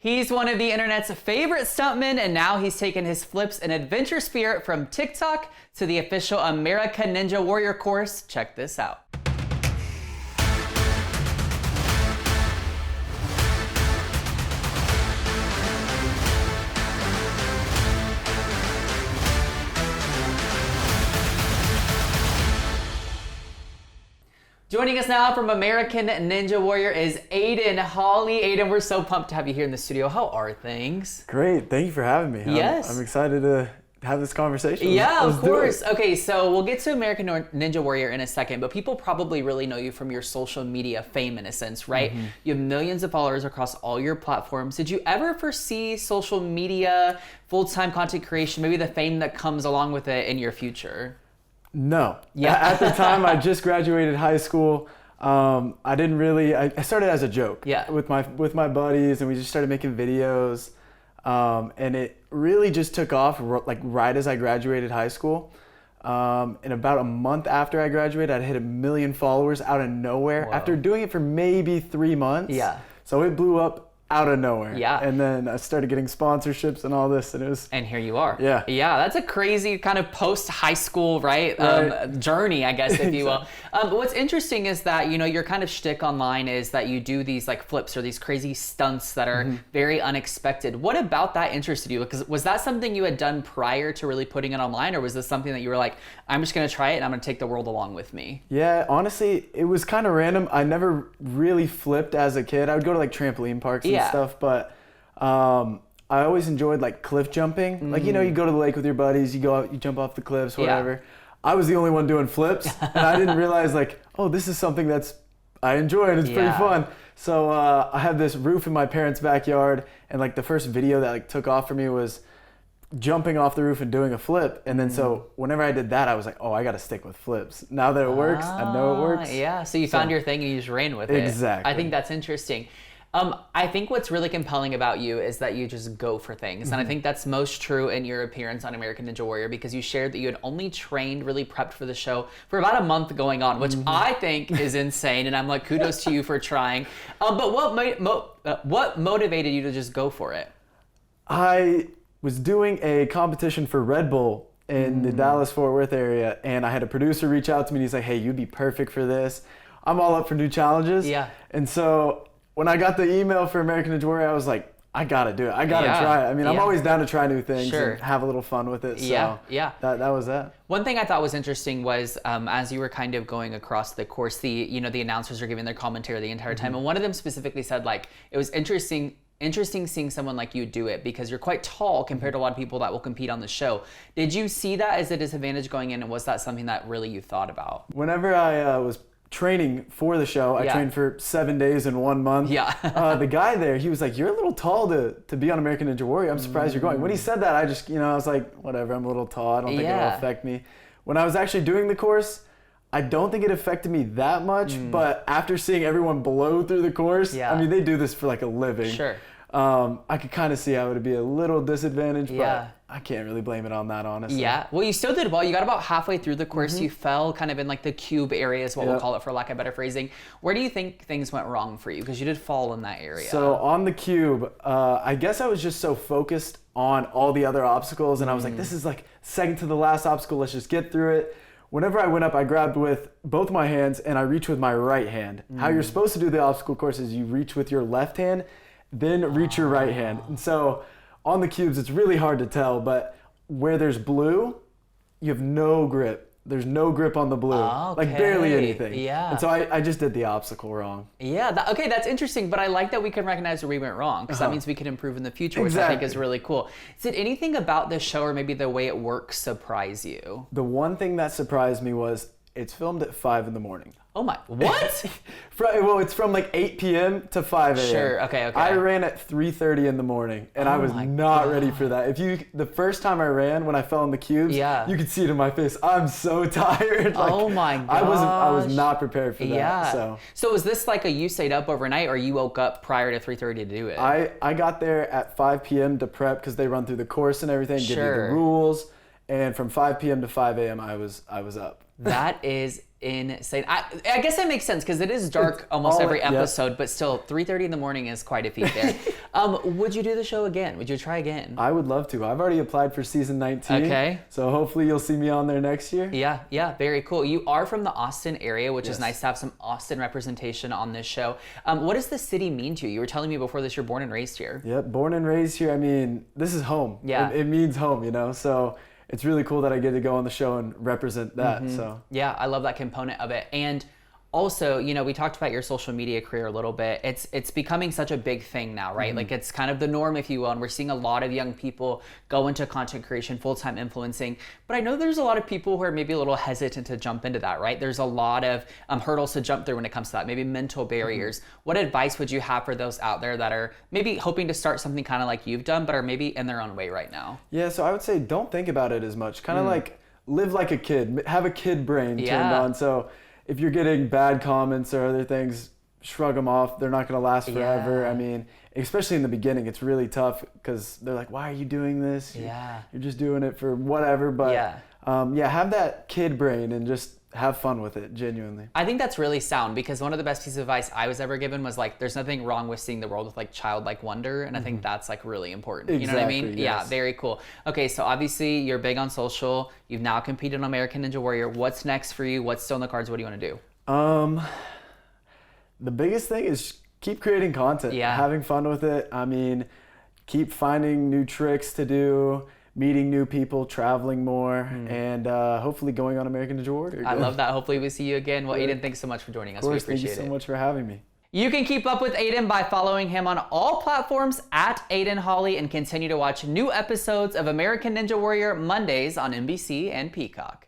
He's one of the internet's favorite stuntmen, and now he's taken his flips and adventure spirit from TikTok to the official American Ninja Warrior course. Check this out. Joining us now from American Ninja Warrior is Aydon Holley. Aydon, we're so pumped to have you here in the studio. How are things? Great. Thank you for having me. Yes. I'm excited to have this conversation. Yeah, of course. Okay, so we'll get to American Ninja Warrior in a second, but people probably really know you from your social media fame in a sense, right? Mm-hmm. You have millions of followers across all your platforms. Did you ever foresee social media, full-time content creation, maybe the fame that comes along with it in your future? No. Yeah. At the time, I just graduated high school. I didn't really. I started as a joke. Yeah. With my buddies, and we just started making videos, and it really just took off like right as I graduated high school. And about a month after I graduated, I'd hit 1 million followers out of nowhere. Whoa. After doing it for maybe 3 months. Yeah. So it blew up out of nowhere. Yeah. And then I started getting sponsorships and all this, and it was... And here you are. Yeah. Yeah, that's a crazy kind of post-high school, right, journey, I guess, if you will. But what's interesting is that, you know, your kind of shtick online is that you do these like flips or these crazy stunts that are very unexpected. What about that interested you? Because was that something you had done prior to really putting it online, or was this something that you were like, I'm just going to try it and I'm going to take the world along with me? Yeah, honestly, it was kind of random. I never really flipped as a kid. I would go to like trampoline parks and stuff, but I always enjoyed like cliff jumping. Like, you know, you go to the lake with your buddies, you go out, you jump off the cliffs, whatever. Yeah. I was the only one doing flips, and I didn't realize like, oh, this is something I enjoy and it's pretty fun. So I had this roof in my parents' backyard, and like the first video that like took off for me was jumping off the roof and doing a flip. And then so whenever I did that, I was like, oh, I got to stick with flips. Now that it works, I know it works. Yeah, so you found your thing and you just ran with it. Exactly. I think that's interesting. I think what's really compelling about you is that you just go for things. And I think that's most true in your appearance on American Ninja Warrior, because you shared that you had only trained, really prepped for the show for about a month going on, which I think is insane. And I'm like, kudos to you for trying. But what motivated you to just go for it? I was doing a competition for Red Bull in the Dallas-Fort Worth area, and I had a producer reach out to me and he's like, hey, you'd be perfect for this. I'm all up for new challenges. Yeah. And so when I got the email for American Ninja Warrior, I was like, I gotta do it. I gotta try it. I mean, I'm always down to try new things and have a little fun with it. So that was that. One thing I thought was interesting was as you were kind of going across the course, the announcers are giving their commentary the entire time, and one of them specifically said like it was interesting seeing someone like you do it because you're quite tall compared to a lot of people that will compete on the show. Did you see that as a disadvantage going in, and was that something that really you thought about? Whenever I was training for the show, I trained for 7 days in 1 month. The guy there, he was like, you're a little tall to be on American Ninja Warrior. I'm surprised you're going. When he said that, I just, I was like, whatever, I'm a little tall. I don't think it'll affect me. When I was actually doing the course, I don't think it affected me that much, but after seeing everyone blow through the course, I mean, they do this for like a living. Sure. I could kind of see how it would be a little disadvantage, but I can't really blame it on that, honestly. Yeah, well, you still did well. You got about halfway through the course. You fell kind of in like the cube area is what we'll call it, for lack of better phrasing. Where do you think things went wrong for you? Because you did fall in that area. So on the cube, I guess I was just so focused on all the other obstacles, and I was like, this is like second to the last obstacle. Let's just get through it. Whenever I went up, I grabbed with both my hands and I reach with my right hand. How you're supposed to do the obstacle course is you reach with your left hand, then reach your right hand. And so on the cubes, it's really hard to tell, but where there's blue, you have no grip. There's no grip on the blue, like barely anything. Yeah. And so I just did the obstacle wrong. Yeah. That's interesting. But I like that we can recognize where we went wrong, because that means we can improve in the future, which I think is really cool. Did anything about this show or maybe the way it works surprise you? The one thing that surprised me was it's filmed at 5 in the morning. Oh my, what? Well, it's from like 8 p.m. to 5 a.m. Sure, okay. I ran at 3:30 in the morning, and I was not ready for that. The first time I ran, when I fell in the cubes, you could see it in my face. I'm so tired. Like, oh my gosh. I was not prepared for that. Yeah. So was this like you stayed up overnight, or you woke up prior to 3:30 to do it? I got there at 5 p.m. to prep, because they run through the course and everything, give you the rules. And from 5 p.m. to 5 a.m. I was up. That is insane. I guess that makes sense because it is dark almost every episode, but still 3:30 in the morning is quite a feat there. Would you do the show again? Would you try again? I would love to. I've already applied for season 19. Okay. So hopefully you'll see me on there next year. Yeah, very cool. You are from the Austin area, which is nice to have some Austin representation on this show. What does the city mean to you? You were telling me before this you're born and raised here. Yep, born and raised here. I mean, this is home. Yeah. It means home, you know? So it's really cool that I get to go on the show and represent that. So yeah, I love that component of it. And also, you know, we talked about your social media career a little bit. It's becoming such a big thing now, right? Like it's kind of the norm, if you will, and we're seeing a lot of young people go into content creation, full-time influencing. But I know there's a lot of people who are maybe a little hesitant to jump into that, right? There's a lot of hurdles to jump through when it comes to that, maybe mental barriers. What advice would you have for those out there that are maybe hoping to start something kind of like you've done, but are maybe in their own way right now? yeah, so I would say don't think about it as much. Kind of like live like a kid, have a kid brain turned on. So if you're getting bad comments or other things, shrug them off. They're not going to last forever. Yeah. I mean, especially in the beginning, it's really tough because they're like, why are you doing this? You're just doing it for whatever. But have that kid brain and just have fun with it, genuinely. I think that's really sound because one of the best pieces of advice I was ever given was like, there's nothing wrong with seeing the world with like childlike wonder. And I think that's like really important. You know what I mean? Yes. Yeah, very cool. Okay, so obviously you're big on social. You've now competed on American Ninja Warrior. What's next for you? What's still in the cards? What do you want to do? The biggest thing is keep creating content, having fun with it. I mean, keep finding new tricks to do, meeting new people, traveling more, and hopefully going on American Ninja Warrior again. I love that. Hopefully we see you again. Well, Aydon, thanks so much for joining us. Of course, we appreciate it. thank you so much for having me. You can keep up with Aydon by following him on all platforms at Aydon Holley and continue to watch new episodes of American Ninja Warrior Mondays on NBC and Peacock.